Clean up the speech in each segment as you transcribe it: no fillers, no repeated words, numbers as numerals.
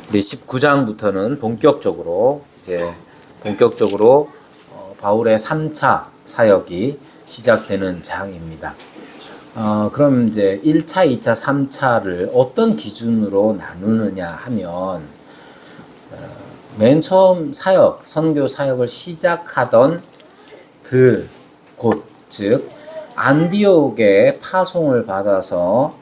우리 19장부터는 본격적으로 바울의 3차 사역이 시작되는 장입니다. 그럼 이제 1차, 2차, 3차를 어떤 기준으로 나누느냐 하면 맨 처음 선교 사역을 시작하던 그 곳, 즉 안디옥에 파송을 받아서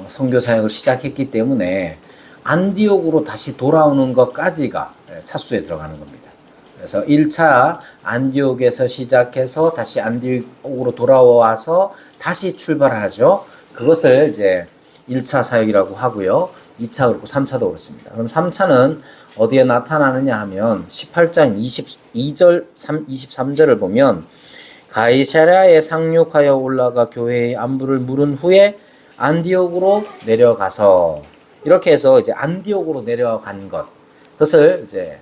선교 사역을 시작했기 때문에 안디옥으로 다시 돌아오는 것까지가 차수에 들어가는 겁니다. 그래서 1차 안디옥에서 시작해서 다시 안디옥으로 돌아와서 다시 출발하죠. 그것을 이제 1차 사역이라고 하고요. 2차 그렇고 3차도 그렇습니다. 그럼 3차는 어디에 나타나느냐 하면 18장 22절 23절을 보면 가이사랴에 상륙하여 올라가 교회의 안부를 물은 후에 안디옥으로 내려가서, 이렇게 해서 이제 안디옥으로 내려간 것, 그것을 이제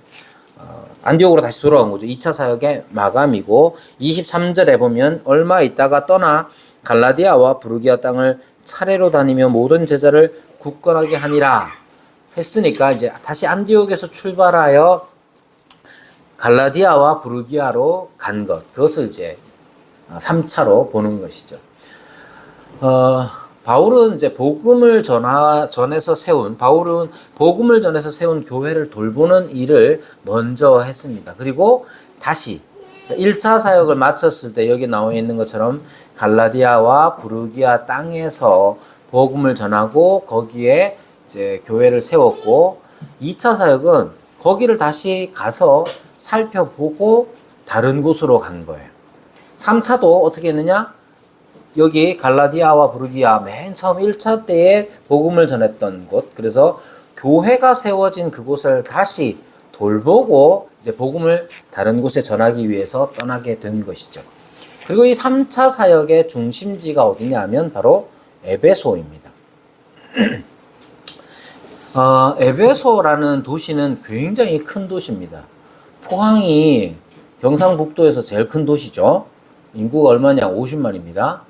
안디옥으로 다시 돌아온 거죠. 2차 사역의 마감이고, 23절에 보면 얼마 있다가 떠나 갈라디아와 부르기아 땅을 차례로 다니며 모든 제자를 굳건하게 하니라 했으니까 이제 다시 안디옥에서 출발하여 갈라디아와 부르기아로 간 것, 그것을 이제 3차로 보는 것이죠. 바울은 복음을 전해서 세운 교회를 돌보는 일을 먼저 했습니다. 그리고 다시 1차 사역을 마쳤을 때 여기 나와 있는 것처럼 갈라디아와 부르기아 땅에서 복음을 전하고 거기에 이제 교회를 세웠고, 2차 사역은 거기를 다시 가서 살펴보고 다른 곳으로 간 거예요. 3차도 어떻게 했느냐? 여기 갈라디아와 부르기아 맨 처음 1차 때에 복음을 전했던 곳, 그래서 교회가 세워진 그곳을 다시 돌보고 이제 복음을 다른 곳에 전하기 위해서 떠나게 된 것이죠. 그리고 이 3차 사역의 중심지가 어디냐 하면 바로 에베소입니다. 에베소라는 도시는 굉장히 큰 도시입니다. 포항이 경상북도에서 제일 큰 도시죠. 인구가 얼마냐? 50만입니다.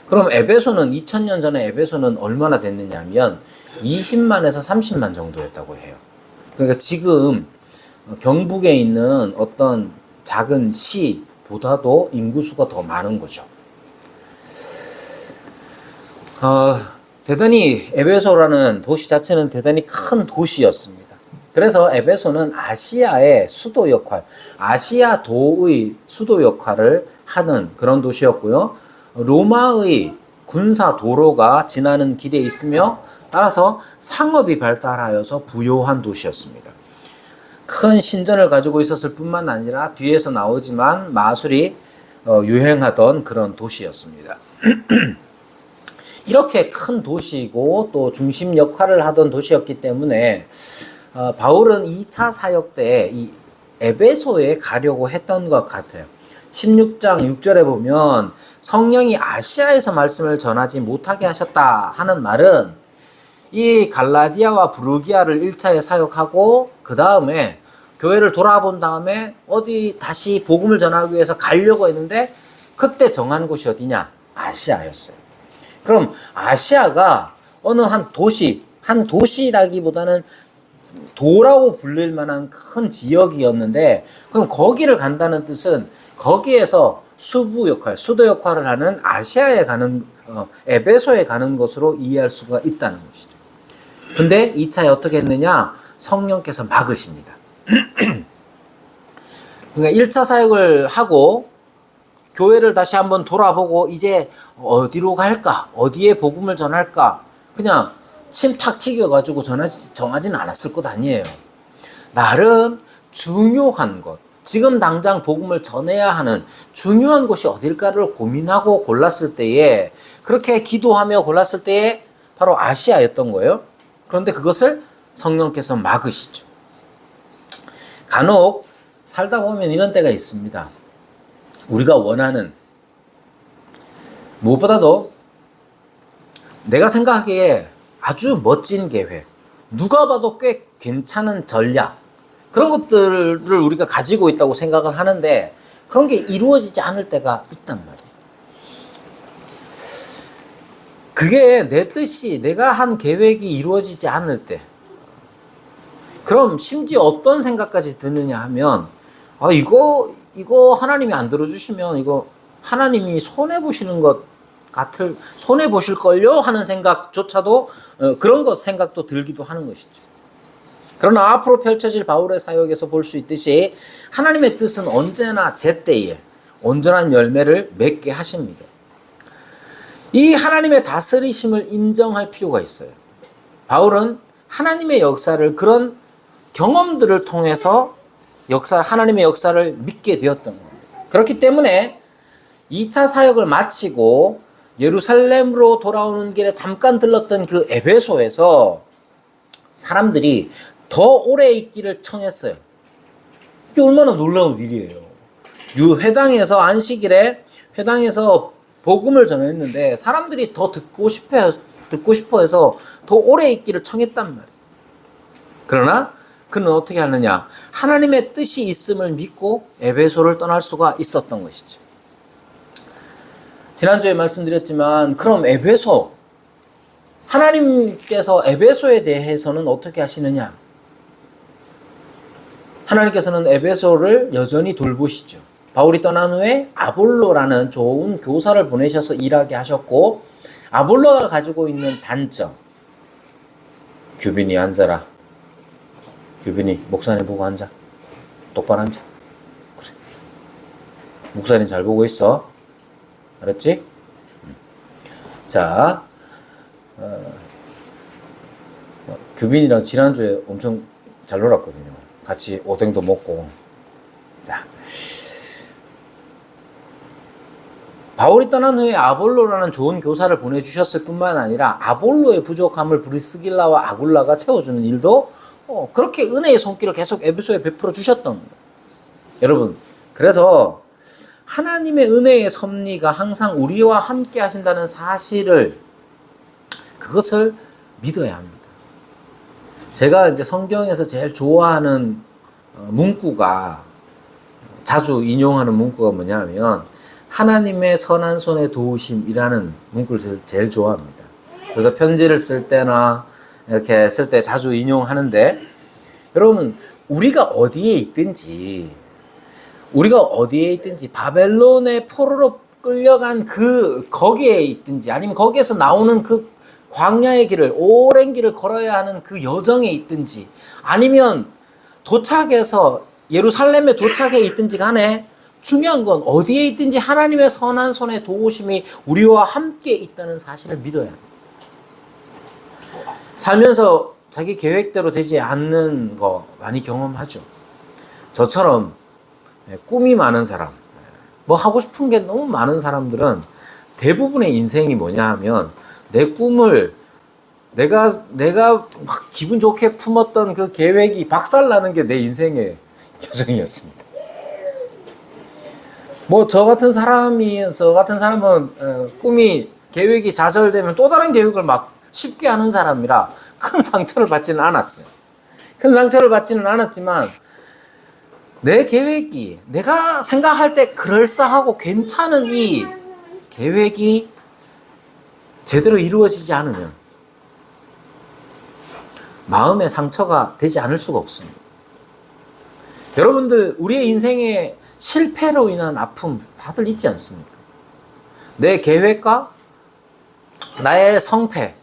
그럼 에베소는 2000년 전에 에베소는 얼마나 됐느냐 하면 20만에서 30만 정도였다고 해요. 그러니까 지금 경북에 있는 어떤 작은 시보다도 인구수가 더 많은 거죠. 대단히 에베소라는 도시 자체는 대단히 큰 도시였습니다. 그래서 에베소는 아시아의 수도 역할, 아시아도의 수도 역할을 하는 그런 도시였고요. 로마의 군사 도로가 지나는 길에 있으며 따라서 상업이 발달하여서 부요한 도시였습니다. 큰 신전을 가지고 있었을 뿐만 아니라 뒤에서 나오지만 마술이 유행하던 그런 도시였습니다. 이렇게 큰 도시이고 또 중심 역할을 하던 도시였기 때문에 바울은 2차 사역 때 이 에베소에 가려고 했던 것 같아요. 16장 6절에 보면 성령이 아시아에서 말씀을 전하지 못하게 하셨다 하는 말은 이 갈라디아와 부르기아를 1차에 사역하고 그 다음에 교회를 돌아본 다음에 어디 다시 복음을 전하기 위해서 가려고 했는데 그때 정한 곳이 어디냐? 아시아였어요. 그럼 아시아가 어느 한 도시라기보다는 도라고 불릴 만한 큰 지역이었는데, 그럼 거기를 간다는 뜻은 거기에서 수도 역할을 하는 아시아에 가는, 에베소에 가는 것으로 이해할 수가 있다는 것이죠. 근데 2차에 어떻게 했느냐? 성령께서 막으십니다. 그러니까 1차 사역을 하고 교회를 다시 한번 돌아보고 이제 어디로 갈까? 어디에 복음을 전할까? 그냥 침 탁 튀겨가지고 정하지는 않았을 것 아니에요. 나름 중요한 것, 지금 당장 복음을 전해야 하는 중요한 곳이 어딜까를 고민하고 골랐을 때에, 그렇게 기도하며 골랐을 때에 바로 아시아였던 거예요. 그런데 그것을 성령께서 막으시죠. 간혹 살다 보면 이런 때가 있습니다. 우리가 원하는, 무엇보다도 내가 생각하기에 아주 멋진 계획, 누가 봐도 꽤 괜찮은 전략, 그런 것들을 우리가 가지고 있다고 생각을 하는데 그런 게 이루어지지 않을 때가 있단 말이에요. 그게 내 뜻이, 내가 한 계획이 이루어지지 않을 때, 그럼 심지어 어떤 생각까지 드느냐 하면, 이거 하나님이 안 들어주시면 이거 하나님이 손해보시는 것 손해보실걸요? 하는 생각조차도, 그런 것 생각도 들기도 하는 것이죠. 그러나 앞으로 펼쳐질 바울의 사역에서 볼 수 있듯이 하나님의 뜻은 언제나 제때에 온전한 열매를 맺게 하십니다. 이 하나님의 다스리심을 인정할 필요가 있어요. 바울은 하나님의 역사를 그런 경험들을 통해서 하나님의 역사를 믿게 되었던 겁니다. 그렇기 때문에 2차 사역을 마치고 예루살렘으로 돌아오는 길에 잠깐 들렀던 그 에베소에서 사람들이 더 오래 있기를 청했어요. 이게 얼마나 놀라운 일이에요. 회당에서 안식일에 회당에서 복음을 전했는데 사람들이 더 듣고 싶어 해서 더 오래 있기를 청했단 말이에요. 그러나 그는 어떻게 하느냐? 하나님의 뜻이 있음을 믿고 에베소를 떠날 수가 있었던 것이죠. 지난주에 말씀드렸지만 그럼 하나님께서 에베소에 대해서는 어떻게 하시느냐? 하나님께서는 에베소를 여전히 돌보시죠. 바울이 떠난 후에 아볼로라는 좋은 교사를 보내셔서 일하게 하셨고, 아볼로가 가지고 있는 단점, 규빈이 앉아라. 규빈이 목사님 보고 앉아. 똑바로 앉아. 그래. 목사님 잘 보고 있어. 알았지? 자, 규빈이랑 지난주에 엄청 잘 놀았거든요. 같이 오뎅도 먹고. 자, 바울이 떠난 후에 아볼로라는 좋은 교사를 보내주셨을 뿐만 아니라 아볼로의 부족함을 브리스길라와 아굴라가 채워주는 일도 그렇게 은혜의 손길을 계속 에베소에 베풀어 주셨던 거예요. 여러분, 그래서 하나님의 은혜의 섭리가 항상 우리와 함께 하신다는 사실을, 그것을 믿어야 합니다. 제가 이제 성경에서 제일 좋아하는 문구가, 자주 인용하는 문구가 뭐냐면 하나님의 선한 손의 도우심이라는 문구를 제일 좋아합니다. 그래서 편지를 쓸 때나 이렇게 쓸 때 자주 인용하는데, 여러분, 우리가 어디에 있든지 바벨론의 포로로 끌려간 거기에 있든지, 아니면 거기에서 나오는 그 광야의 길을, 오랜 길을 걸어야 하는 그 여정에 있든지, 아니면 예루살렘에 도착해 있든지 간에 중요한 건 어디에 있든지 하나님의 선한 손의 도우심이 우리와 함께 있다는 사실을 믿어야 합니다. 살면서 자기 계획대로 되지 않는 거 많이 경험하죠. 저처럼 꿈이 많은 사람, 뭐 하고 싶은 게 너무 많은 사람들은 대부분의 인생이 뭐냐 하면, 내 꿈을 내가 막 기분 좋게 품었던 그 계획이 박살나는 게 내 인생의 여정이었습니다. 뭐 저 같은 사람은 계획이 좌절되면 또 다른 계획을 막 쉽게 하는 사람이라 큰 상처를 받지는 않았어요. 큰 상처를 받지는 않았지만, 내 계획이 내가 생각할 때 그럴싸하고 괜찮은 이 계획이 제대로 이루어지지 않으면 마음의 상처가 되지 않을 수가 없습니다. 여러분들, 우리의 인생에 실패로 인한 아픔 다들 있지 않습니까? 내 계획과 나의 성패에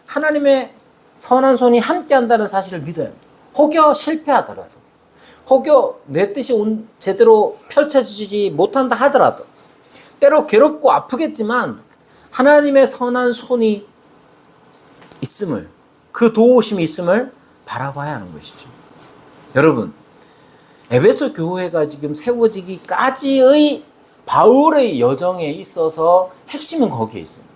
하나님의 선한 손이 함께 한다는 사실을 믿어야 합니다. 혹여 실패하더라도, 혹여 내 뜻이 제대로 펼쳐지지 못한다 하더라도, 때로 괴롭고 아프겠지만 하나님의 선한 손이 있음을, 그 도우심이 있음을 바라봐야 하는 것이죠. 여러분, 에베소 교회가 지금 세워지기까지의 바울의 여정에 있어서 핵심은 거기에 있습니다.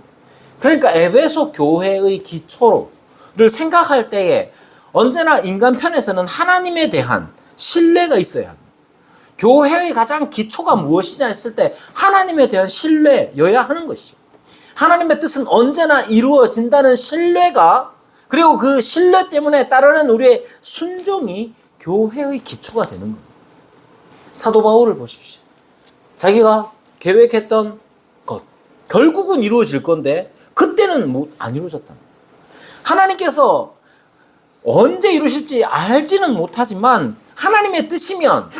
그러니까 에베소 교회의 기초를 생각할 때에 언제나 인간 편에서는 하나님에 대한 신뢰가 있어야 합니다. 교회의 가장 기초가 무엇이냐 했을 때 하나님에 대한 신뢰여야 하는 것이죠. 하나님의 뜻은 언제나 이루어진다는 신뢰가, 그리고 그 신뢰 때문에 따르는 우리의 순종이 교회의 기초가 되는 겁니다. 사도 바울을 보십시오. 자기가 계획했던 것 결국은 이루어질 건데 그때는 안 이루어졌다. 하나님께서 언제 이루실지 알지는 못하지만 하나님의 뜻이면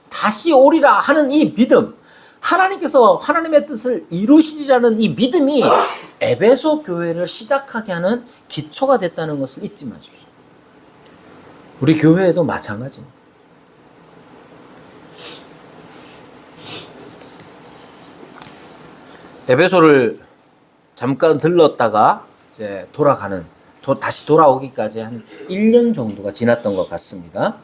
다시 오리라 하는 이 믿음, 하나님께서 하나님의 뜻을 이루시리라는 이 믿음이 에베소 교회를 시작하게 하는 기초가 됐다는 것을 잊지 마십시오. 우리 교회에도 마찬가지입니다. 에베소를 잠깐 들렀다가 이제 다시 돌아오기까지 한 1년 정도가 지났던 것 같습니다.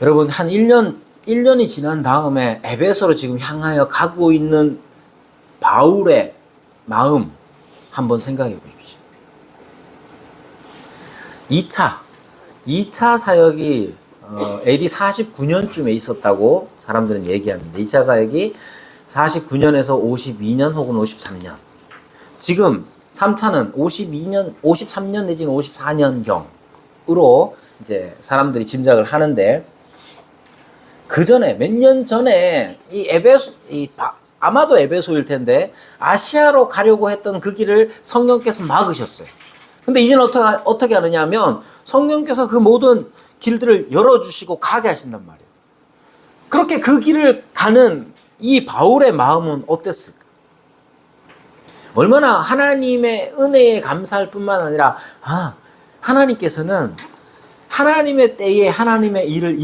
여러분, 한 1년이 지난 다음에 에베소로 지금 향하여 가고 있는 바울의 마음 한번 생각해 보십시오. 2차 사역이 AD 49년쯤에 있었다고 사람들은 얘기합니다. 2차 사역이 49년에서 52년 혹은 53년. 지금 3차는 53년 내지는 54년경으로 이제 사람들이 짐작을 하는데, 그 전에, 몇 년 전에 아마도 에베소일 텐데, 아시아로 가려고 했던 그 길을 성령께서 막으셨어요. 근데 이제는 어떻게 하느냐 하면, 성령께서 그 모든 길들을 열어주시고 가게 하신단 말이에요. 그렇게 그 길을 가는 이 바울의 마음은 어땠을까? 얼마나 하나님의 은혜에 감사할 뿐만 아니라, 하나님께서는 하나님의 때에 하나님의 일을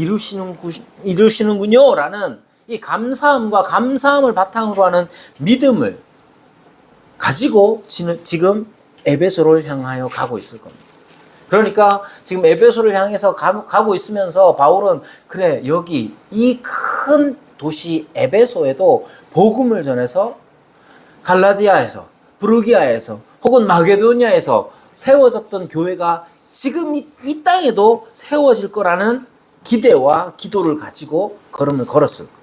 이루시는군요 라는 이 감사함과 감사함을 바탕으로 하는 믿음을 가지고 지금 에베소를 향하여 가고 있을 겁니다. 그러니까 지금 에베소를 향해서 가고 있으면서 바울은, 그래, 여기 이 큰 도시 에베소에도 복음을 전해서 갈라디아에서, 브루기아에서 혹은 마게도니아에서 세워졌던 교회가 지금 이 땅에도 세워질 거라는 기대와 기도를 가지고 걸음을 걸었을 거예요.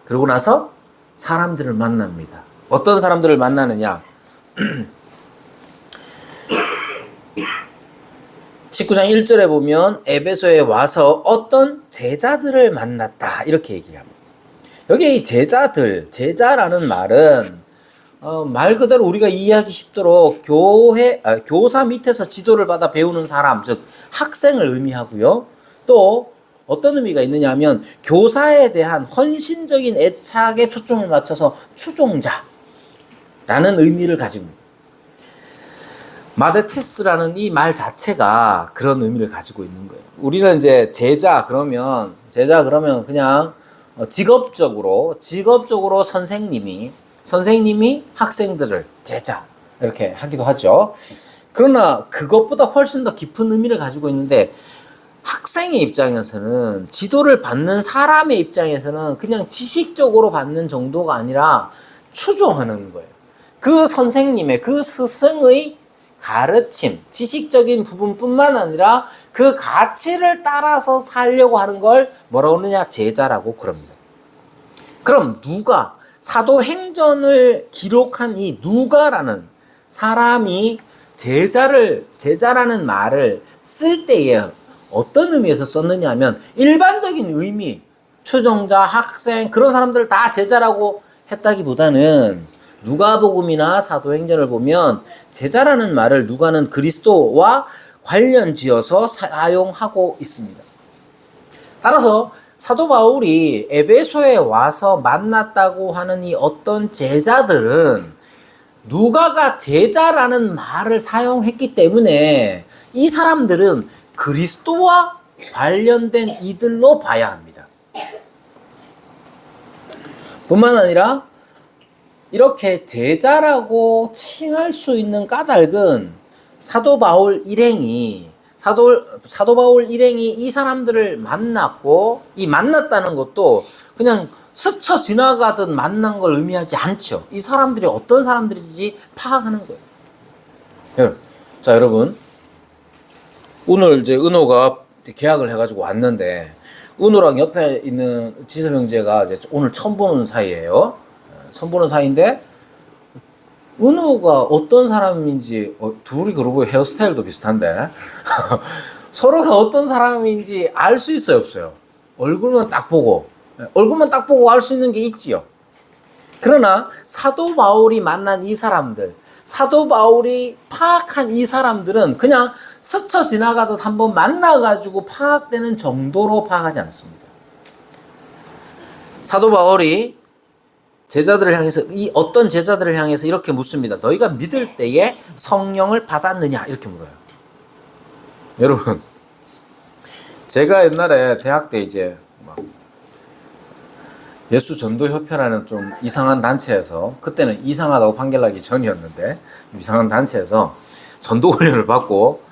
그러고 나서 사람들을 만납니다. 어떤 사람들을 만나느냐? 19장 1절에 보면 에베소에 와서 어떤 제자들을 만났다 이렇게 얘기합니다. 여기 이 제자라는 말은 말 그대로 우리가 이해하기 쉽도록 교사 밑에서 지도를 받아 배우는 사람, 즉 학생을 의미하고요. 또 어떤 의미가 있느냐 하면 교사에 대한 헌신적인 애착에 초점을 맞춰서 추종자라는 의미를 가지고 있습니다. 마데테스라는 이 말 자체가 그런 의미를 가지고 있는 거예요. 우리는 이제 제자 그러면 그냥 직업적으로 선생님이 학생들을 제자 이렇게 하기도 하죠. 그러나 그것보다 훨씬 더 깊은 의미를 가지고 있는데, 학생의 입장에서는, 지도를 받는 사람의 입장에서는 그냥 지식적으로 받는 정도가 아니라 추종하는 거예요. 그 선생님의, 그 스승의 가르침, 지식적인 부분뿐만 아니라 그 가치를 따라서 살려고 하는 걸 뭐라고 하느냐? 제자라고 그럽니다. 그럼 사도행전을 기록한 이 누가라는 사람이 제자라는 말을 쓸 때에 어떤 의미에서 썼느냐 하면, 일반적인 의미, 추종자, 학생, 그런 사람들을 다 제자라고 했다기보다는, 누가복음이나 사도행전을 보면 제자라는 말을 누가는 그리스도와 관련지어서 사용하고 있습니다. 따라서 사도 바울이 에베소에 와서 만났다고 하는 이 어떤 제자들은 누가가 제자라는 말을 사용했기 때문에 이 사람들은 그리스도와 관련된 이들로 봐야 합니다. 뿐만 아니라 이렇게 제자라고 칭할 수 있는 까닭은 사도 바울 일행이 이 사람들을 만났고, 이 만났다는 것도 그냥 스쳐 지나가듯 만난 걸 의미하지 않죠. 이 사람들이 어떤 사람들인지 파악하는 거예요. 자, 여러분, 오늘 이제 은호가 계약을 해가지고 왔는데, 은호랑 옆에 있는 지섭 형제가 이제 오늘 처음 보는 사이예요. 처음 보는 사이인데, 은호가 어떤 사람인지, 둘이 그러고 헤어스타일도 비슷한데 서로가 어떤 사람인지 알 수 있어요, 없어요? 얼굴만 딱 보고 알 수 있는 게 있지요. 그러나 사도 바울이 만난 이 사람들, 사도 바울이 파악한 이 사람들은 그냥 스쳐 지나가듯 한번 만나가지고 파악되는 정도로 파악하지 않습니다. 사도 바울이 제자들을 향해서, 이 어떤 제자들을 향해서 이렇게 묻습니다. 너희가 믿을 때에 성령을 받았느냐? 이렇게 물어요. 여러분, 제가 옛날에 대학 때 이제 예수 전도 협회라는 좀 이상한 단체에서, 그때는 이상하다고 판결나기 전이었는데, 이상한 단체에서 전도 훈련을 받고,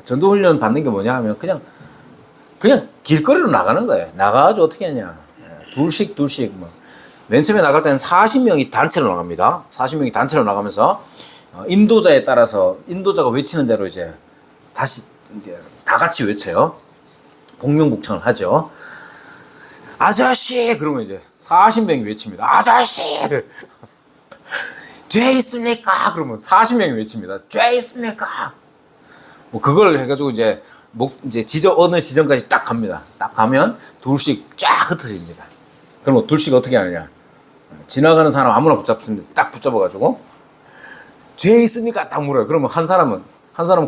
전도 훈련 받는 게 뭐냐 하면 그냥 길거리로 나가는 거예요. 나가가지고 어떻게 하냐, 둘씩 맨 처음에 나갈 때는 40명이 단체로 나갑니다. 40명이 단체로 나가면서 인도자에 따라서 인도자가 외치는 대로 이제 다시 이제 다 같이 외쳐요. 복명복창을 하죠. 아저씨! 그러면 이제 40명이 외칩니다. 아저씨! 죄 있습니까? 그러면 40명이 외칩니다. 죄 있습니까? 뭐 그걸 해가지고 이제 어느 지점까지 딱 갑니다. 딱 가면 둘씩 쫙 흩어집니다. 그럼 둘씩 어떻게 하느냐? 지나가는 사람 아무나 붙잡습니다. 딱 붙잡아가지고 죄 있습니까? 딱 물어요. 그러면 한 사람은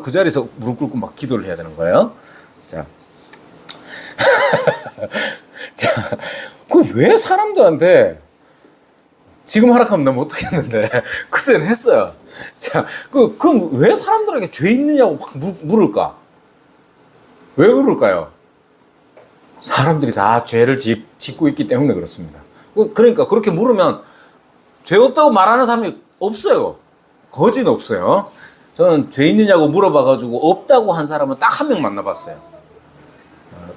그 자리에서 무릎 꿇고 막 기도를 해야 되는 거예요. 자, 자, 그 왜 사람들한테 지금 하락하면 나 못하겠는데 그때는 했어요. 자, 그럼 왜 사람들에게 죄 있느냐고 확 물을까? 왜 그럴까요? 사람들이 다 죄를 짓고 있기 때문에 그렇습니다. 그러니까 그렇게 물으면 죄 없다고 말하는 사람이 없어요. 거진 없어요. 저는 죄 있느냐고 물어봐가지고 없다고 한 사람은 딱 한 명 만나봤어요.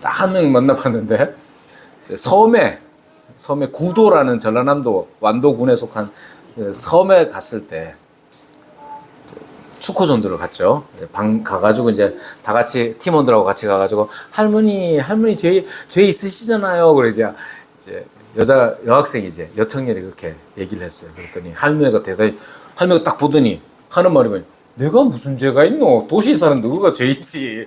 딱 한 명 만나봤는데, 섬에 구도라는 전라남도 완도군에 속한 섬에 갔을 때 축구전도를 갔죠. 가가지고 이제 다 같이 팀원들하고 같이 가가지고 할머니 죄 있으시잖아요. 그래 이제 여학생이 이제 여청년이 그렇게 얘기를 했어요. 그랬더니 할머니가 딱 보더니 하는 말이 뭐냐? 내가 무슨 죄가 있노? 도시에 사는 누구가 죄 있지?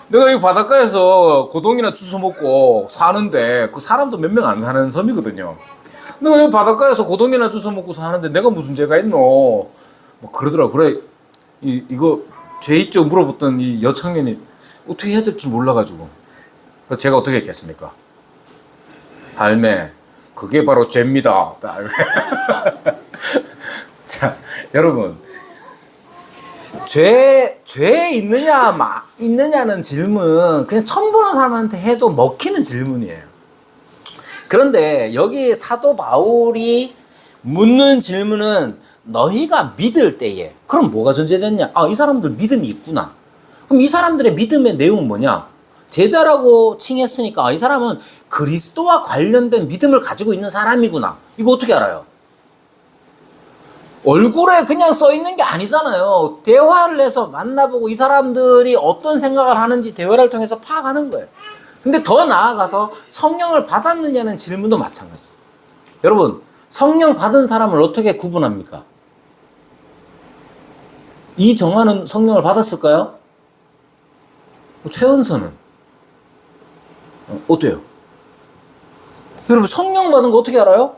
내가 이 바닷가에서 고동이나 주워 먹고 사는데, 그 사람도 몇 명 안 사는 섬이거든요. 내가 여기 바닷가에서 고동이나 주워 먹고 사는데 내가 무슨 죄가 있노? 뭐 그러더라고. 그래, 이거 죄 있죠? 물어봤던 이 여청년이 어떻게 해야 될지 몰라가지고. 그래서 제가 어떻게 했겠습니까? 할매, 그게 바로 죄입니다. 자, 여러분, 죄 있느냐는 질문, 그냥 처음 보는 사람한테 해도 먹히는 질문이에요. 그런데 여기 사도 바울이 묻는 질문은 너희가 믿을 때에, 그럼 뭐가 전제됐냐? 이 사람들 믿음이 있구나. 그럼 이 사람들의 믿음의 내용은 뭐냐? 제자라고 칭했으니까 이 사람은 그리스도와 관련된 믿음을 가지고 있는 사람이구나. 이거 어떻게 알아요? 얼굴에 그냥 써 있는 게 아니잖아요. 대화를 해서 만나보고 이 사람들이 어떤 생각을 하는지 대화를 통해서 파악하는 거예요. 근데 더 나아가서 성령을 받았느냐는 질문도 마찬가지. 여러분, 성령 받은 사람을 어떻게 구분합니까? 이정환은 성령을 받았을까요? 최은서는 어때요? 여러분, 성령 받은 거 어떻게 알아요?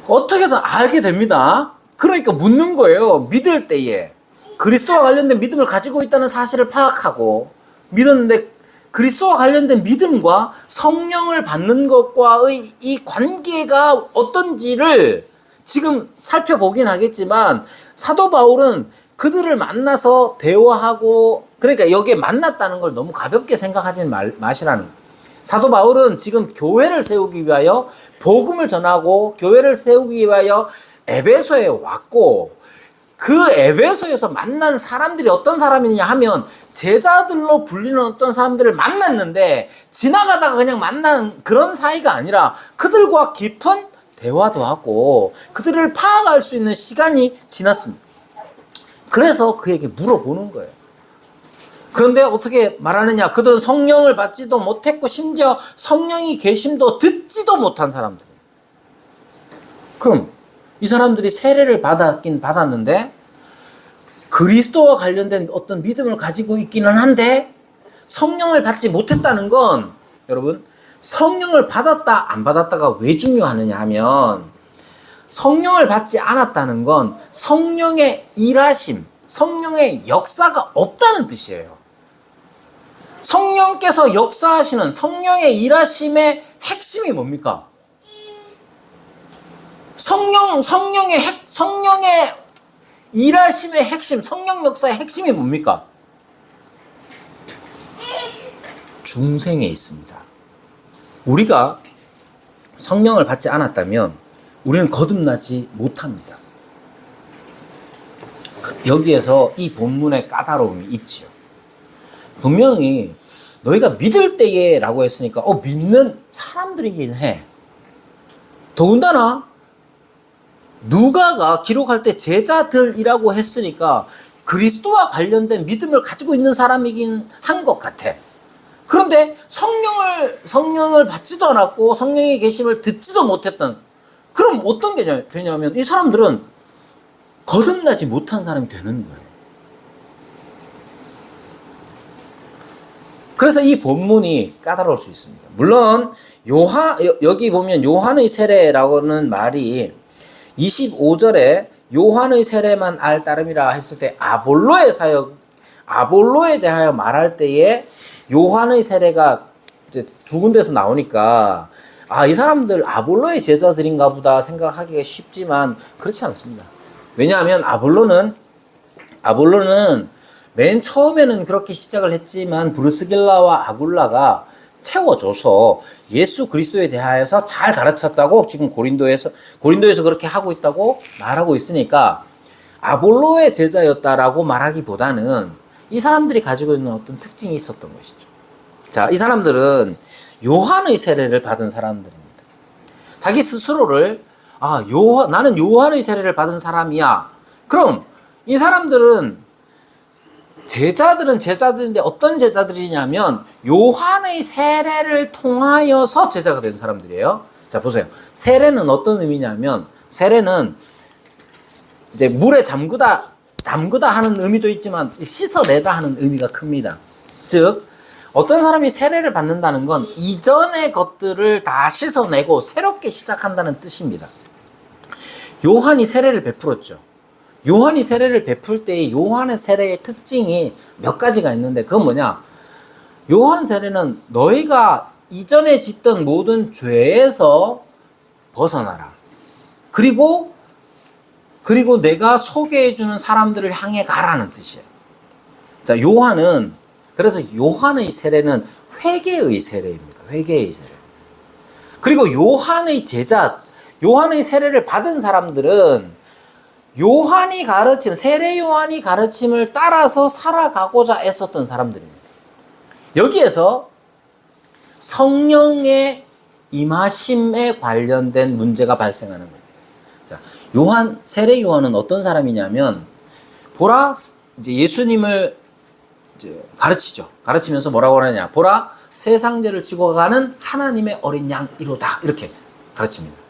어떻게든 알게 됩니다. 그러니까 묻는 거예요. 믿을 때에 그리스도와 관련된 믿음을 가지고 있다는 사실을 파악하고 믿었는데, 그리스도와 관련된 믿음과 성령을 받는 것과의 이 관계가 어떤지를 지금 살펴보긴 하겠지만, 사도 바울은 그들을 만나서 대화하고, 그러니까 여기에 만났다는 걸 너무 가볍게 생각하지 마시라는 거예요. 사도 바울은 지금 교회를 세우기 위하여 복음을 전하고 교회를 세우기 위하여 에베소에 왔고, 그 에베소에서 만난 사람들이 어떤 사람이냐 하면 제자들로 불리는 어떤 사람들을 만났는데, 지나가다가 그냥 만나는 그런 사이가 아니라 그들과 깊은 대화도 하고 그들을 파악할 수 있는 시간이 지났습니다. 그래서 그에게 물어보는 거예요. 그런데 어떻게 말하느냐? 그들은 성령을 받지도 못했고 심지어 성령이 계심도 듣지도 못한 사람들이에요. 그럼 이 사람들이 세례를 받았긴 받았는데 그리스도와 관련된 어떤 믿음을 가지고 있기는 한데 성령을 받지 못했다는 건, 여러분, 성령을 받았다 안 받았다가 왜 중요하느냐 하면, 성령을 받지 않았다는 건 성령의 일하심, 성령의 역사가 없다는 뜻이에요. 성령께서 역사하시는 성령의 일하심의 핵심이 뭡니까? 성령의 일하심의 핵심, 성령 역사의 핵심이 뭡니까? 중생에 있습니다. 우리가 성령을 받지 않았다면 우리는 거듭나지 못합니다. 여기에서 이 본문의 까다로움이 있지요. 분명히 너희가 믿을 때에 라고 했으니까 믿는 사람들이긴 해. 더군다나 누가가 기록할 때 제자들이라고 했으니까 그리스도와 관련된 믿음을 가지고 있는 사람이긴 한 것 같아. 그런데 성령을 받지도 않았고 성령의 계심을 듣지도 못했던, 그럼 어떤 게 되냐면 이 사람들은 거듭나지 못한 사람이 되는 거예요. 그래서 이 본문이 까다로울 수 있습니다. 물론 여기 보면 요한의 세례라고는 말이 25절에 요한의 세례만 알 따름이라 했을 때 아볼로의 사역, 아볼로에 대하여 말할 때에 요한의 세례가 이제 두 군데서 나오니까 이 사람들 아볼로의 제자들인가 보다 생각하기가 쉽지만 그렇지 않습니다. 왜냐하면 아볼로는 맨 처음에는 그렇게 시작을 했지만 브루스길라와 아굴라가 채워줘서 예수 그리스도에 대하여서 잘 가르쳤다고 지금 고린도에서 그렇게 하고 있다고 말하고 있으니까 아볼로의 제자였다라고 말하기보다는 이 사람들이 가지고 있는 어떤 특징이 있었던 것이죠. 자, 이 사람들은 요한의 세례를 받은 사람들입니다. 자기 스스로를 나는 요한의 세례를 받은 사람이야. 그럼 이 사람들은 제자들인데 어떤 제자들이냐면 요한의 세례를 통하여서 제자가 된 사람들이에요. 자, 보세요. 세례는 어떤 의미냐면 세례는 이제 물에 담그다 하는 의미도 있지만 씻어내다 하는 의미가 큽니다. 즉 어떤 사람이 세례를 받는다는 건 이전의 것들을 다 씻어내고 새롭게 시작한다는 뜻입니다. 요한이 세례를 베풀었죠. 요한이 세례를 베풀 때 요한의 세례의 특징이 몇 가지가 있는데 그건 뭐냐? 요한 세례는 너희가 이전에 짓던 모든 죄에서 벗어나라. 그리고 내가 소개해주는 사람들을 향해 가라는 뜻이에요. 자, 그래서 요한의 세례는 회개의 세례입니다. 회개의 세례. 그리고 요한의 세례를 받은 사람들은 세례 요한이 가르침을 따라서 살아가고자 애썼던 사람들입니다. 여기에서 성령의 임하심에 관련된 문제가 발생하는 거예요. 자, 세례 요한은 어떤 사람이냐면, 보라, 이제 예수님을 이제 가르치죠. 가르치면서 뭐라고 하느냐. 보라, 세상 죄를 지고 가는 하나님의 어린 양이로다. 이렇게 가르칩니다.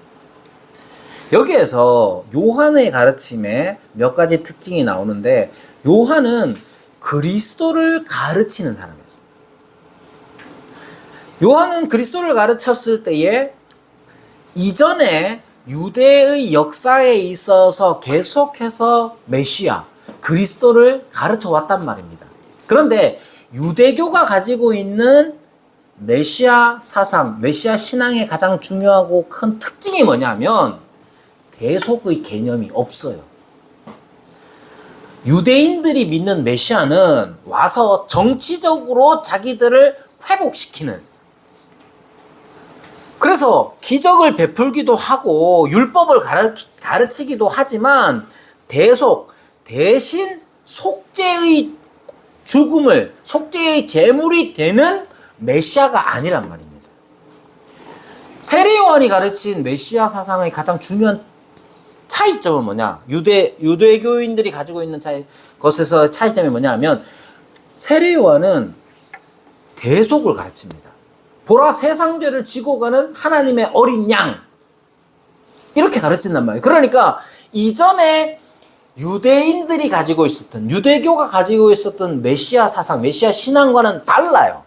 여기에서 요한의 가르침에 몇 가지 특징이 나오는데, 요한은 그리스도를 가르치는 사람이었어요. 요한은 그리스도를 가르쳤을 때에 이전에 유대의 역사에 있어서 계속해서 메시아, 그리스도를 가르쳐 왔단 말입니다. 그런데 유대교가 가지고 있는 메시아 사상, 메시아 신앙의 가장 중요하고 큰 특징이 뭐냐면 대속의 개념이 없어요. 유대인들이 믿는 메시아는 와서 정치적으로 자기들을 회복시키는, 그래서 기적을 베풀기도 하고 율법을 가르치기도 하지만 대신 속죄의 제물이 되는 메시아가 아니란 말입니다. 세례 요한이 가르친 메시아 사상의 가장 중요한 차이점은 뭐냐? 유대교인들이 가지고 있는 것에서 차이점이 뭐냐 하면, 세례 요한은 대속을 가르칩니다. 보라, 세상 죄를 지고 가는 하나님의 어린 양, 이렇게 가르친단 말이에요. 그러니까 이전에 유대인들이 가지고 있었던, 유대교가 가지고 있었던 메시아 사상, 메시아 신앙과는 달라요.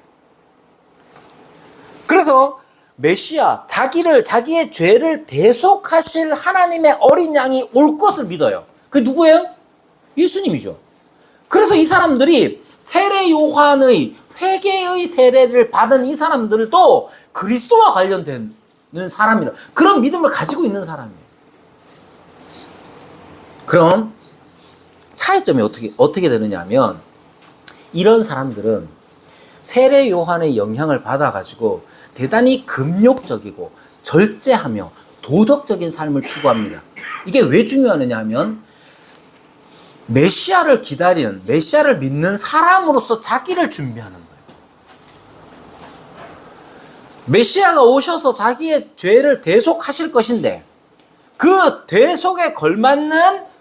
그래서 메시아, 자기의 죄를 대속하실 하나님의 어린 양이 올 것을 믿어요. 그게 누구예요? 예수님이죠. 그래서 이 사람들이 세례 요한의 회개의 세례를 받은 이 사람들도 그리스도와 관련된 사람이라, 그런 믿음을 가지고 있는 사람이에요. 그럼 차이점이 어떻게 되느냐 하면, 이런 사람들은 세례 요한의 영향을 받아가지고 대단히 금욕적이고 절제하며 도덕적인 삶을 추구합니다. 이게 왜 중요하느냐 하면, 메시아를 기다리는, 메시아를 믿는 사람으로서 자기를 준비하는 거예요. 메시아가 오셔서 자기의 죄를 대속하실 것인데, 그 대속에 걸맞는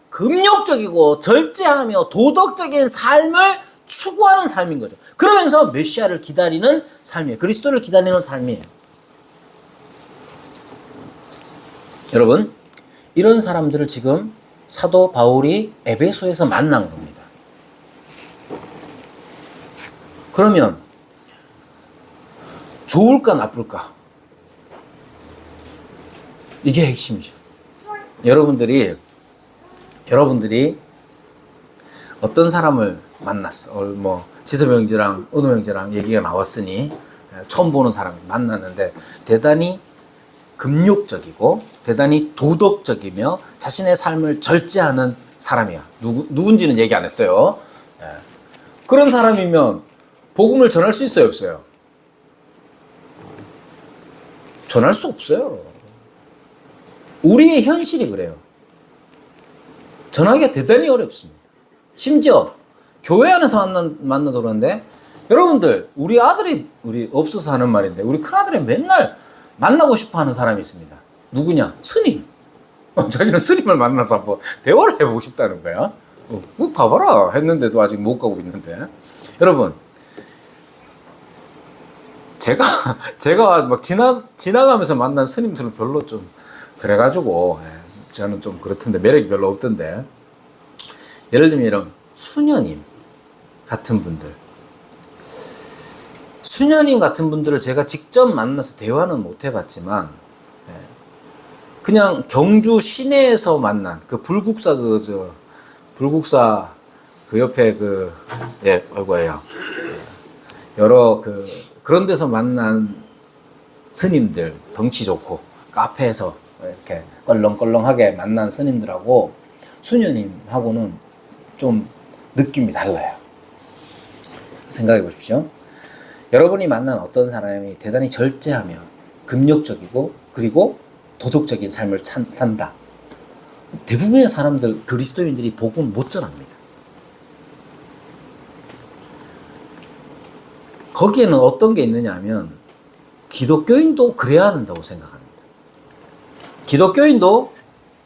금욕적이고 절제하며 도덕적인 삶을 추구하는 삶인 거죠. 그러면서 메시아를 기다리는 삶이에요. 그리스도를 기다리는 삶이에요. 여러분, 이런 사람들을 지금 사도 바울이 에베소에서 만난 겁니다. 그러면 좋을까 나쁠까? 이게 핵심이죠. 여러분들이 어떤 사람을 만났어. 지섭 형제랑 은호 형제랑 얘기가 나왔으니 처음 보는 사람을 만났는데 대단히 금욕적이고 대단히 도덕적이며 자신의 삶을 절제하는 사람이야. 누군지는 얘기 안 했어요. 그런 사람이면 복음을 전할 수 있어요, 없어요? 전할 수 없어요. 우리의 현실이 그래요. 전하기가 대단히 어렵습니다. 심지어 교회 안에서 만나도 그러는데, 여러분들, 우리 없어서 하는 말인데, 우리 큰아들이 맨날 만나고 싶어 하는 사람이 있습니다. 누구냐? 스님. 자기는 스님을 만나서 한번 대화를 해보고 싶다는 거야. 가봐라 했는데도 아직 못 가고 있는데. 여러분, 제가 막 지나가면서 만난 스님들은 별로 좀 그래가지고, 저는 좀 그렇던데, 매력이 별로 없던데. 예를 들면 이런 수녀님 같은 분들을 제가 직접 만나서 대화는 못 해봤지만, 그냥 경주 시내에서 만난 그 불국사 그 옆에 아이고야, 여러 그런 데서 만난 스님들, 덩치 좋고 카페에서 이렇게 껄렁껄렁하게 만난 스님들하고 수녀님하고는 좀 느낌이 달라요. 생각해 보십시오. 여러분이 만난 어떤 사람이 대단히 절제하며 금욕적이고 그리고 도덕적인 삶을 산다. 대부분의 사람들, 그리스도인들이 복음 못 전합니다. 거기에는 어떤 게 있느냐 하면, 기독교인도 그래야 한다고 생각합니다. 기독교인도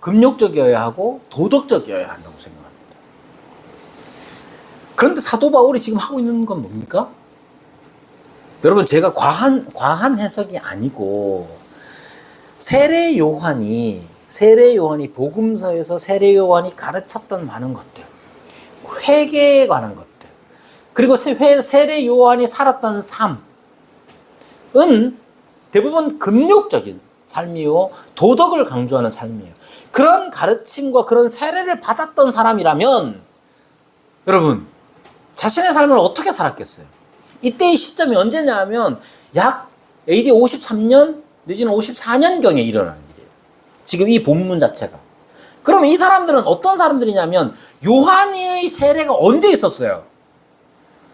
금욕적이어야 하고 도덕적이어야 한다고 생각합니다. 그런데 사도 바울이 지금 하고 있는 건 뭡니까? 여러분, 제가 과한 해석이 아니고, 세례 요한이 복음서에서 세례 요한이 가르쳤던 많은 것들, 회개에 관한 것들, 그리고 세례 요한이 살았던 삶은 대부분 금욕적인 삶이요, 도덕을 강조하는 삶이에요. 그런 가르침과 그런 세례를 받았던 사람이라면, 여러분, 자신의 삶을 어떻게 살았겠어요? 이때의 시점이 언제냐 하면 약 AD 53년 내지는 54년경에 일어나는 일이에요. 지금 이 본문 자체가. 그럼 이 사람들은 어떤 사람들이냐면, 요한의 세례가 언제 있었어요?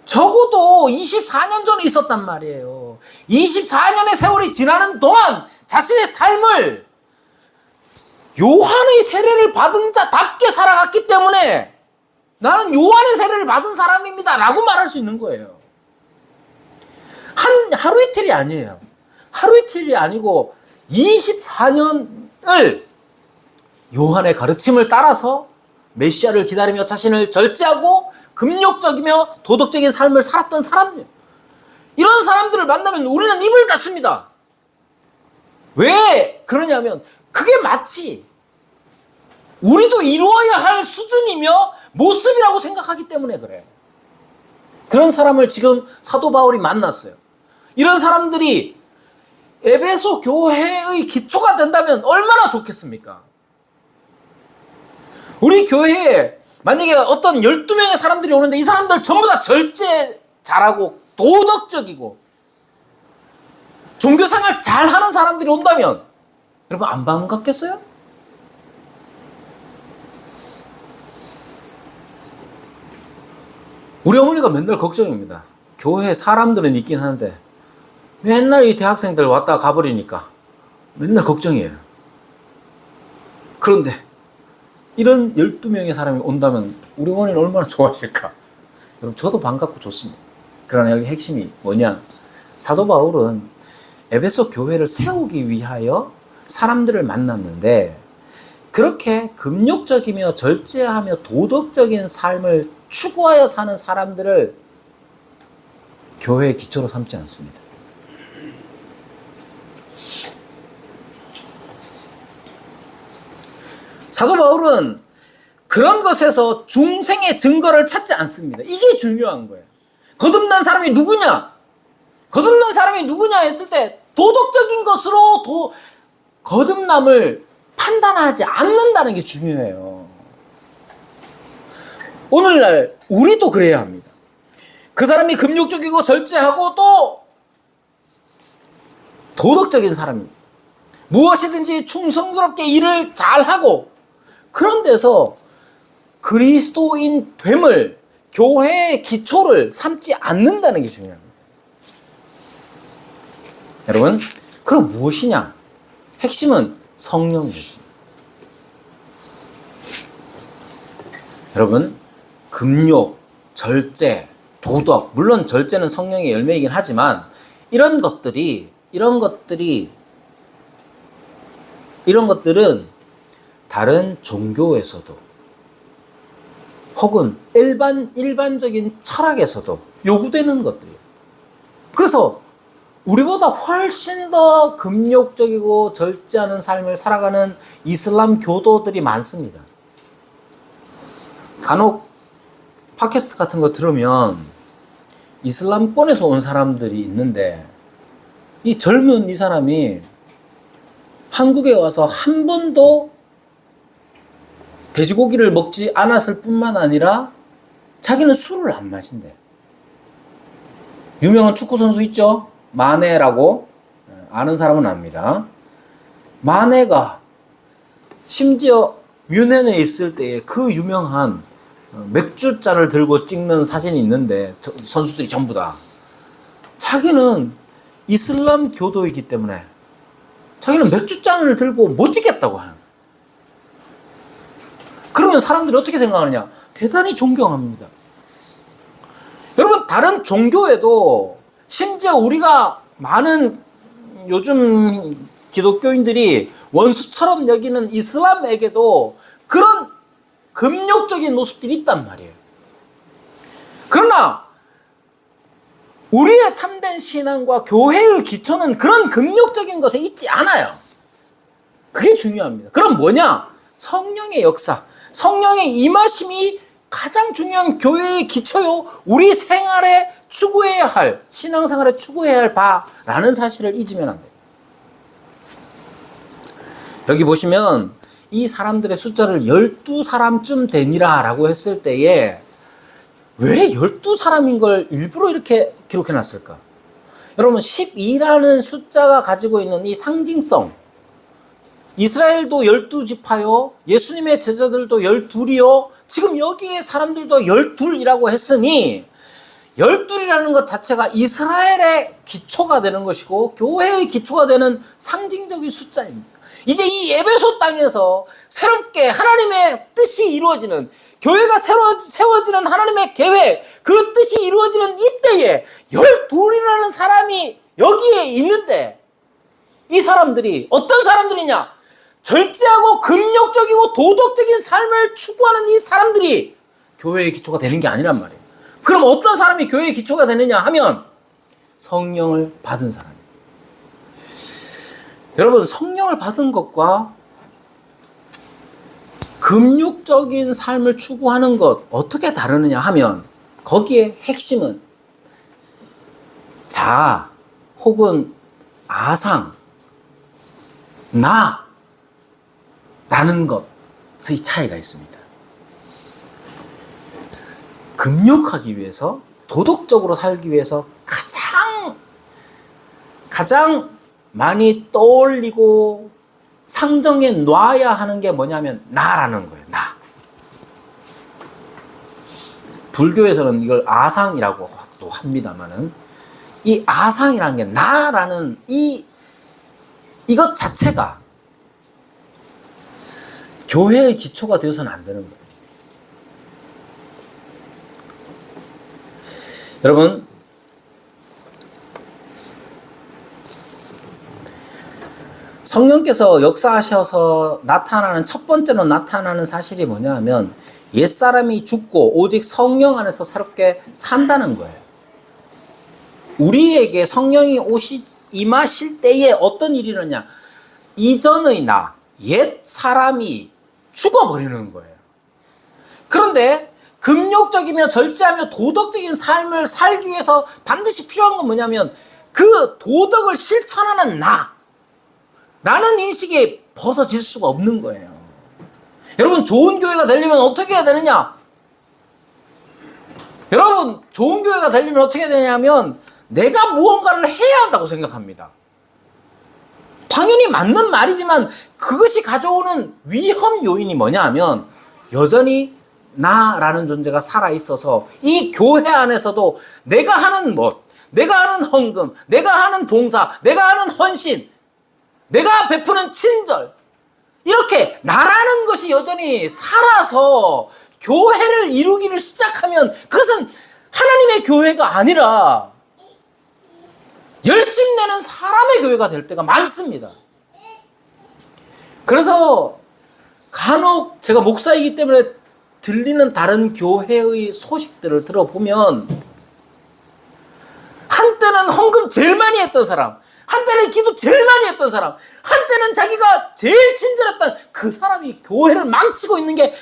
적어도 24년 전에 있었단 말이에요. 24년의 세월이 지나는 동안 자신의 삶을 요한의 세례를 받은 자답게 살아갔기 때문에, 나는 요한의 세례를 받은 사람입니다 라고 말할 수 있는 거예요. 하루 이틀이 아니에요. 하루 이틀이 아니고 24년을 요한의 가르침을 따라서 메시아를 기다리며 자신을 절제하고 금욕적이며 도덕적인 삶을 살았던 사람들. 이런 사람들을 만나면 우리는 입을 닫습니다. 왜 그러냐면, 그게 마치 우리도 이루어야 할 수준이며 모습이라고 생각하기 때문에 그래. 그런 사람을 지금 사도 바울이 만났어요. 이런 사람들이 에베소 교회의 기초가 된다면 얼마나 좋겠습니까? 우리 교회에 만약에 어떤 12명의 사람들이 오는데 이 사람들 전부 다 절제 잘하고 도덕적이고 종교생활 잘하는 사람들이 온다면 여러분 안 반갑겠어요? 우리 어머니가 맨날 걱정입니다. 교회에 사람들은 있긴 하는데 맨날 이 대학생들 왔다 가버리니까 맨날 걱정이에요. 그런데 이런 12명의 사람이 온다면 우리 어머니는 얼마나 좋아하실까? 여러분 저도 반갑고 좋습니다. 그러나 여기 핵심이 뭐냐? 사도 바울은 에베소 교회를 세우기 위하여 사람들을 만났는데 그렇게 금욕적이며 절제하며 도덕적인 삶을 추구하여 사는 사람들을 교회의 기초로 삼지 않습니다. 사도 바울은 그런 것에서 중생의 증거를 찾지 않습니다. 이게 중요한 거예요. 거듭난 사람이 누구냐? 거듭난 사람이 누구냐 했을 때 도덕적인 것으로 거듭남을 판단하지 않는다는 게 중요해요. 오늘날 우리도 그래야 합니다. 그 사람이 금욕적이고 절제하고 또 도덕적인 사람입니다. 무엇이든지 충성스럽게 일을 잘하고 그런 데서 그리스도인 됨을 교회의 기초를 삼지 않는다는 게 중요합니다. 여러분, 그럼 무엇이냐? 핵심은 성령이었습니다. 여러분, 금욕, 절제, 도덕, 물론 절제는 성령의 열매이긴 하지만 이런 것들은 다른 종교에서도 혹은 일반적인 철학에서도 요구되는 것들이에요. 그래서 우리보다 훨씬 더 금욕적이고 절제하는 삶을 살아가는 이슬람 교도들이 많습니다. 간혹 팟캐스트 같은 거 들으면 이슬람권에서 온 사람들이 있는데 이 젊은 이 사람이 한국에 와서 한 번도 돼지고기를 먹지 않았을 뿐만 아니라 자기는 술을 안 마신대. 유명한 축구선수 있죠? 마네라고. 아는 사람은 압니다. 마네가 심지어 뮌헨에 있을 때에 그 유명한 맥주잔을 들고 찍는 사진이 있는데 선수들이 전부 다 자기는 이슬람 교도이기 때문에 자기는 맥주잔을 들고 못 찍겠다고 해요. 그러면 사람들이 어떻게 생각하느냐? 대단히 존경합니다. 여러분, 다른 종교에도 심지어 우리가 많은 요즘 기독교인들이 원수처럼 여기는 이슬람에게도 그런 금욕적인 모습들이 있단 말이에요. 그러나 우리의 참된 신앙과 교회의 기초는 그런 금욕적인 것에 있지 않아요. 그게 중요합니다. 그럼 뭐냐? 성령의 역사, 성령의 임하심이 가장 중요한 교회의 기초요. 우리 생활에 추구해야 할, 신앙생활에 추구해야 할 바라는 사실을 잊으면 안 돼요. 여기 보시면 이 사람들의 숫자를 12사람쯤 되니라 라고 했을 때에 왜 12사람인 걸 일부러 이렇게 기록해 놨을까? 여러분, 12라는 숫자가 가지고 있는 이 상징성, 이스라엘도 12지파요, 예수님의 제자들도 12이요, 지금 여기에 사람들도 12이라고 했으니 12이라는 것 자체가 이스라엘의 기초가 되는 것이고 교회의 기초가 되는 상징적인 숫자입니다. 이제 이 에베소 땅에서 새롭게 하나님의 뜻이 이루어지는, 교회가 세워지는 하나님의 계획, 그 뜻이 이루어지는 이때에 12이라는 사람이 여기에 있는데 이 사람들이 어떤 사람들이냐? 절제하고 금욕적이고 도덕적인 삶을 추구하는 이 사람들이 교회의 기초가 되는 게 아니란 말이에요. 그럼 어떤 사람이 교회의 기초가 되느냐 하면 성령을 받은 사람이에요. 여러분, 성령을 받은 것과 금욕적인 삶을 추구하는 것 어떻게 다르느냐 하면 거기에 핵심은 자아 혹은 아상, 나라는 것의 차이가 있습니다. 금욕하기 위해서, 도덕적으로 살기 위해서 가장 많이 떠올리고 상정해 놔야 하는 게 뭐냐면 나라는 거예요. 나. 불교에서는 이걸 아상이라고 또 합니다만은, 이 아상이라는 게 나라는 이것 자체가 교회의 기초가 되어서는 안 되는 거예요. 여러분, 성령께서 역사하셔서 첫 번째로 나타나는 사실이 뭐냐 하면, 옛사람이 죽고 오직 성령 안에서 새롭게 산다는 거예요. 우리에게 성령이 임하실 때에 어떤 일이 일어나냐, 이전의 옛 사람이 죽어버리는 거예요. 그런데 금욕적이며 절제하며 도덕적인 삶을 살기 위해서 반드시 필요한 건 뭐냐면, 그 도덕을 실천하는 나라는 인식이 벗어질 수가 없는 거예요. 여러분, 좋은 교회가 되려면 어떻게 해야 되느냐? 여러분, 좋은 교회가 되려면 어떻게 해야 되냐면, 내가 무언가를 해야 한다고 생각합니다. 당연히 맞는 말이지만 그것이 가져오는 위험 요인이 뭐냐 하면, 여전히 나라는 존재가 살아있어서 이 교회 안에서도 내가 하는 내가 하는 헌금, 내가 하는 봉사, 내가 하는 헌신, 내가 베푸는 친절, 이렇게 나라는 것이 여전히 살아서 교회를 이루기를 시작하면, 그것은 하나님의 교회가 아니라 열심 내는 사람의 교회가 될 때가 많습니다. 그래서 간혹 제가 목사이기 때문에 들리는 다른 교회의 소식들을 들어보면, 한때는 헌금 제일 많이 했던 사람, 한때는 기도 제일 많이 했던 사람, 한때는 자기가 제일 친절했던 그 사람이 교회를 망치고 있는 게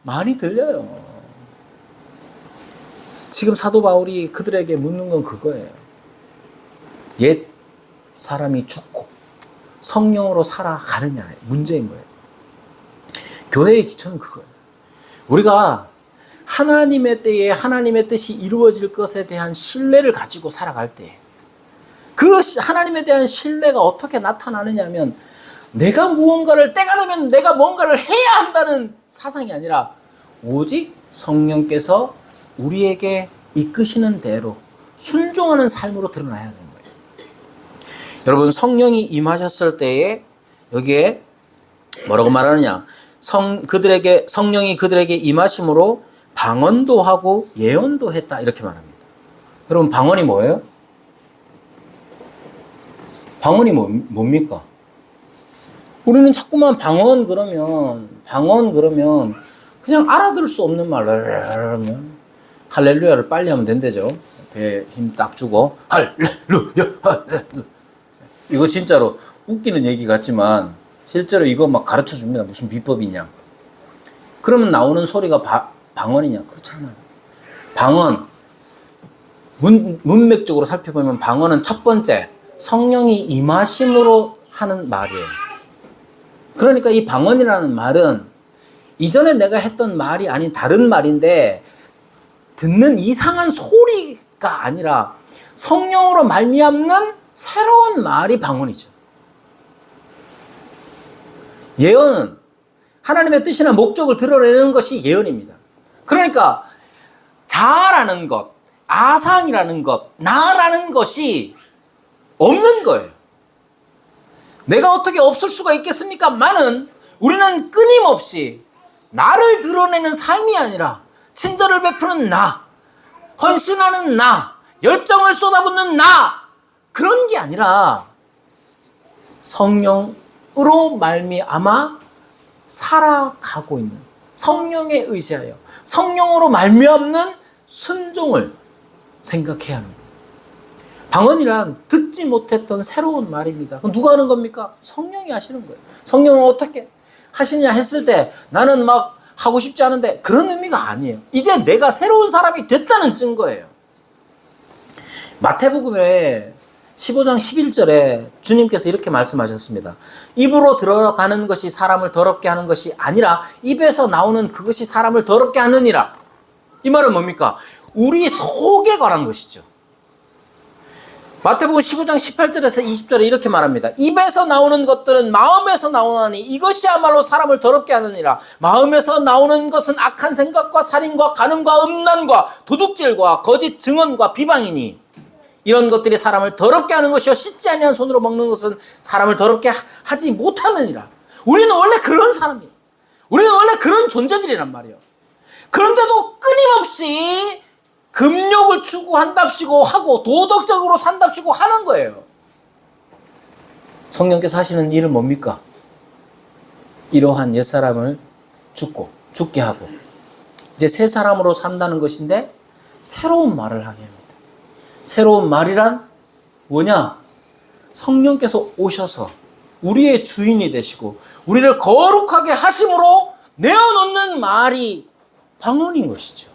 많이 들려요. 지금 사도 바울이 그들에게 묻는 건 그거예요. 옛 사람이 죽고 성령으로 살아가느냐의 문제인 거예요. 교회의 기초는 그거예요. 우리가 하나님의 때에 하나님의 뜻이 이루어질 것에 대한 신뢰를 가지고 살아갈 때, 그 하나님에 대한 신뢰가 어떻게 나타나느냐 하면, 내가 무언가를, 때가 되면 내가 뭔가를 해야 한다는 사상이 아니라 오직 성령께서 우리에게 이끄시는 대로 순종하는 삶으로 드러나야 하는 거예요. 여러분, 성령이 임하셨을 때에 여기에 뭐라고 말하느냐, 성령이 그들에게 임하심으로 방언도 하고 예언도 했다, 이렇게 말합니다. 여러분, 방언이 뭐예요? 방언이 뭡니까? 우리는 자꾸만 방언 그러면 그냥 알아들을 수 없는 말을 할렐루야를 빨리 하면 된대죠. 배에 힘 딱 주고 할렐루야, 할렐루야. 이거 진짜로 웃기는 얘기 같지만 실제로 이거 막 가르쳐 줍니다. 무슨 비법이냐. 그러면 나오는 소리가 방언이냐? 그렇잖아요. 방언, 문맥적으로 살펴보면 방언은 첫 번째, 성령이 임하심으로 하는 말이에요. 그러니까 이 방언이라는 말은 이전에 내가 했던 말이 아닌 다른 말인데, 듣는 이상한 소리가 아니라 성령으로 말미암는 새로운 말이 방언이죠. 예언은 하나님의 뜻이나 목적을 드러내는 것이 예언입니다. 그러니까 자라는 것, 아상이라는 것, 나라는 것이 없는 거예요. 내가 어떻게 없을 수가 있겠습니까? 많은 우리는 끊임없이 나를 드러내는 삶이 아니라 친절을 베푸는 나, 헌신하는 나, 열정을 쏟아붓는 나, 그런 게 아니라 성령으로 말미암아 살아가고 있는, 성령에 의지하여 성령으로 말미암는 순종을 생각해야 하는 거예요. 방언이란 듣지 못했던 새로운 말입니다. 그럼 누가 하는 겁니까? 성령이 하시는 거예요. 성령은 어떻게 하시냐 했을 때, 나는 막 하고 싶지 않은데, 그런 의미가 아니에요. 이제 내가 새로운 사람이 됐다는 증거예요. 마태복음에 15장 11절에 주님께서 이렇게 말씀하셨습니다. 입으로 들어가는 것이 사람을 더럽게 하는 것이 아니라 입에서 나오는 그것이 사람을 더럽게 하느니라. 이 말은 뭡니까? 우리 속에 관한 것이죠. 마태복음 15장 18절에서 20절에 이렇게 말합니다. 입에서 나오는 것들은 마음에서 나오나니 이것이야말로 사람을 더럽게 하느니라. 마음에서 나오는 것은 악한 생각과 살인과 간음과 음란과 도둑질과 거짓 증언과 비방이니 이런 것들이 사람을 더럽게 하는 것이요 씻지 아니한 손으로 먹는 것은 사람을 더럽게 하지 못하느니라. 우리는 원래 그런 사람이에요. 우리는 원래 그런 존재들이란 말이에요. 그런데도 끊임없이 금욕을 추구한답시고 하고 도덕적으로 산답시고 하는 거예요. 성령께서 하시는 일은 뭡니까? 이러한 옛사람을 죽게 하고 이제 새 사람으로 산다는 것인데 새로운 말을 하게 합니다. 새로운 말이란 뭐냐? 성령께서 오셔서 우리의 주인이 되시고 우리를 거룩하게 하심으로 내어놓는 말이 방언인 것이죠.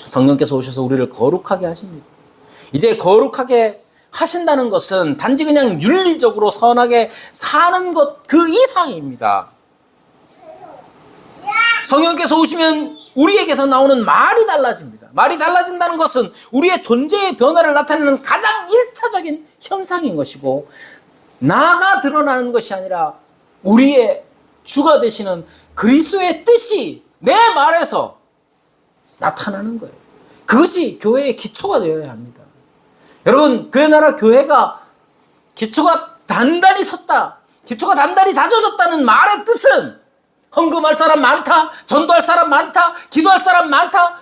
성령께서 오셔서 우리를 거룩하게 하십니다. 이제 거룩하게 하신다는 것은 단지 그냥 윤리적으로 선하게 사는 것 그 이상입니다. 성령께서 오시면 우리에게서 나오는 말이 달라집니다. 말이 달라진다는 것은 우리의 존재의 변화를 나타내는 가장 1차적인 현상인 것이고 나가 드러나는 것이 아니라 우리의 주가 되시는 그리스도의 뜻이 내 말에서 나타나는 거예요. 그것이 교회의 기초가 되어야 합니다. 여러분, 그 나라 교회가 기초가 단단히 섰다, 기초가 단단히 다져졌다는 말의 뜻은 헌금할 사람 많다, 전도할 사람 많다, 기도할 사람 많다,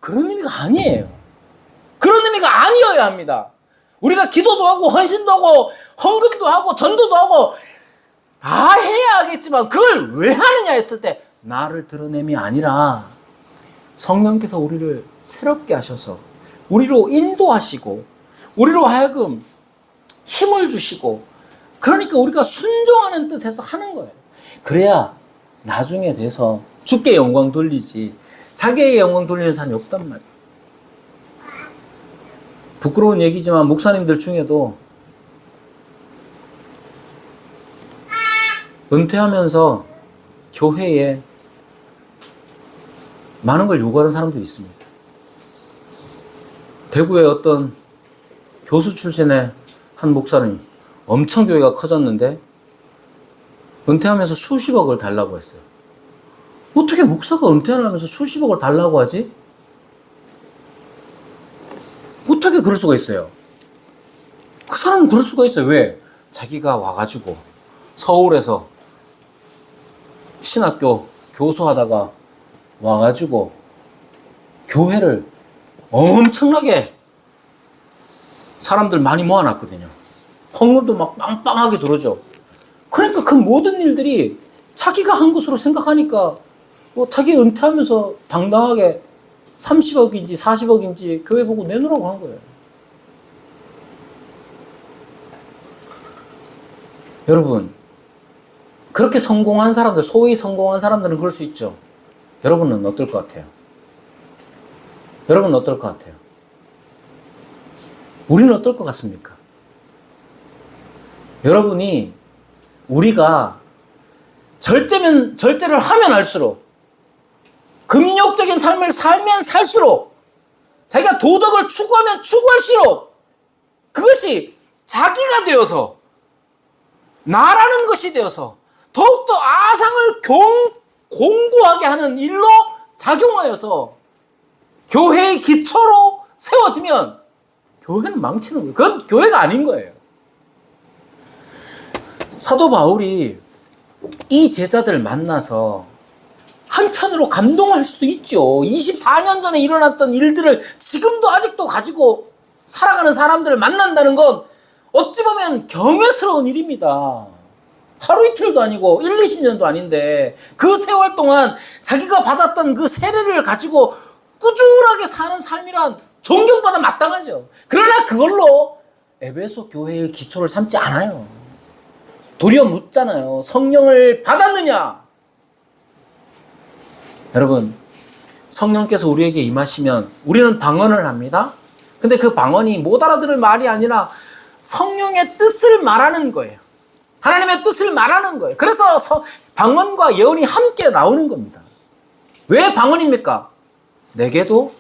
그런 의미가 아니에요. 그런 의미가 아니어야 합니다. 우리가 기도도 하고 헌신도 하고 헌금도 하고 전도도 하고 다 해야 하겠지만 그걸 왜 하느냐 했을 때 나를 드러냄이 아니라 성령께서 우리를 새롭게 하셔서 우리로 인도하시고 우리로 하여금 힘을 주시고 그러니까 우리가 순종하는 뜻에서 하는 거예요. 그래야 나중에 돼서 주께 영광 돌리지 자기에게 영광 돌리는 사람이 없단 말이에요. 부끄러운 얘기지만 목사님들 중에도 은퇴하면서 교회에 많은 걸 요구하는 사람들이 있습니다. 대구의 어떤 교수 출신의 한 목사님, 엄청 교회가 커졌는데 은퇴하면서 수십억을 달라고 했어요. 어떻게 목사가 은퇴하면서 수십억을 달라고 하지? 어떻게 그럴 수가 있어요? 그 사람은 그럴 수가 있어요. 왜? 자기가 와가지고 서울에서 신학교 교수하다가 와가지고 교회를 엄청나게 사람들 많이 모아놨거든요. 헌금도 막 빵빵하게 들어오죠. 그러니까 그 모든 일들이 자기가 한 것으로 생각하니까 자기 은퇴하면서 당당하게 30억인지 40억인지 교회 보고 내놓으라고 한 거예요. 여러분, 그렇게 성공한 사람들, 소위 성공한 사람들은 그럴 수 있죠. 여러분은 어떨 것 같아요? 여러분은 어떨 것 같아요? 우리는 어떨 것 같습니까? 여러분이 우리가 절제를 하면 할수록 금욕적인 삶을 살면 살수록 자기가 도덕을 추구하면 추구할수록 그것이 자기가 되어서 나라는 것이 되어서 더욱더 아상을 공고하게 하는 일로 작용하여서 교회의 기초로 세워지면 교회는 망치는 거예요. 그건 교회가 아닌 거예요. 사도 바울이 이 제자들 만나서 한편으로 감동할 수도 있죠. 24년 전에 일어났던 일들을 지금도 아직도 가지고 살아가는 사람들을 만난다는 건 어찌 보면 경외스러운 일입니다. 하루 이틀도 아니고 1, 20년도 아닌데 그 세월 동안 자기가 받았던 그 세례를 가지고 꾸준하게 사는 삶이란 존경받아 마땅하죠. 그러나 그걸로 에베소 교회의 기초를 삼지 않아요. 도리어 묻잖아요. 성령을 받았느냐? 여러분, 성령께서 우리에게 임하시면 우리는 방언을 합니다. 근데 그 방언이 못 알아들을 말이 아니라 성령의 뜻을 말하는 거예요. 하나님의 뜻을 말하는 거예요. 그래서 방언과 예언이 함께 나오는 겁니다. 왜 방언입니까? 내게도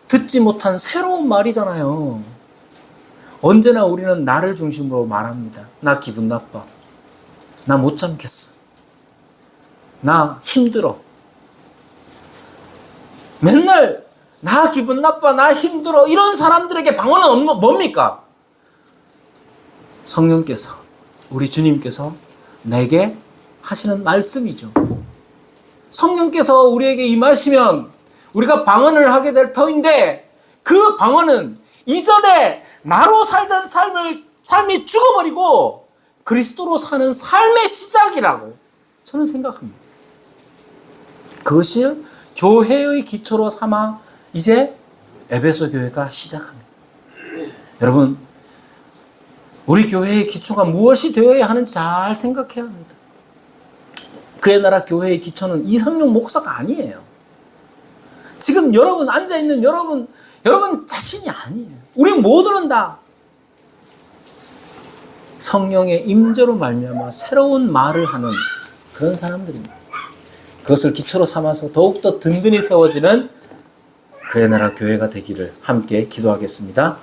듣지 못한 새로운 말이잖아요. 언제나 우리는 나를 중심으로 말합니다. 나 기분 나빠. 나 못 참겠어. 나 힘들어. 맨날 나 기분 나빠, 나 힘들어 이런 사람들에게 방언은 없는 건 뭡니까? 성령께서, 우리 주님께서 내게 하시는 말씀이죠. 성령께서 우리에게 임하시면 우리가 방언을 하게 될 터인데, 그 방언은 이전에 나로 살던 삶이 죽어버리고 그리스도로 사는 삶의 시작이라고 저는 생각합니다. 그것이 교회의 기초로 삼아 이제 에베소 교회가 시작합니다. 여러분, 우리 교회의 기초가 무엇이 되어야 하는지 잘 생각해야 합니다. 그의 나라 교회의 기초는 이상용 목사가 아니에요. 지금 여러분 앉아있는 여러분 자신이 아니에요. 우리 모두는 다 성령의 임재로 말미암아 새로운 말을 하는 그런 사람들입니다. 그것을 기초로 삼아서 더욱더 든든히 세워지는 그의 나라 교회가 되기를 함께 기도하겠습니다.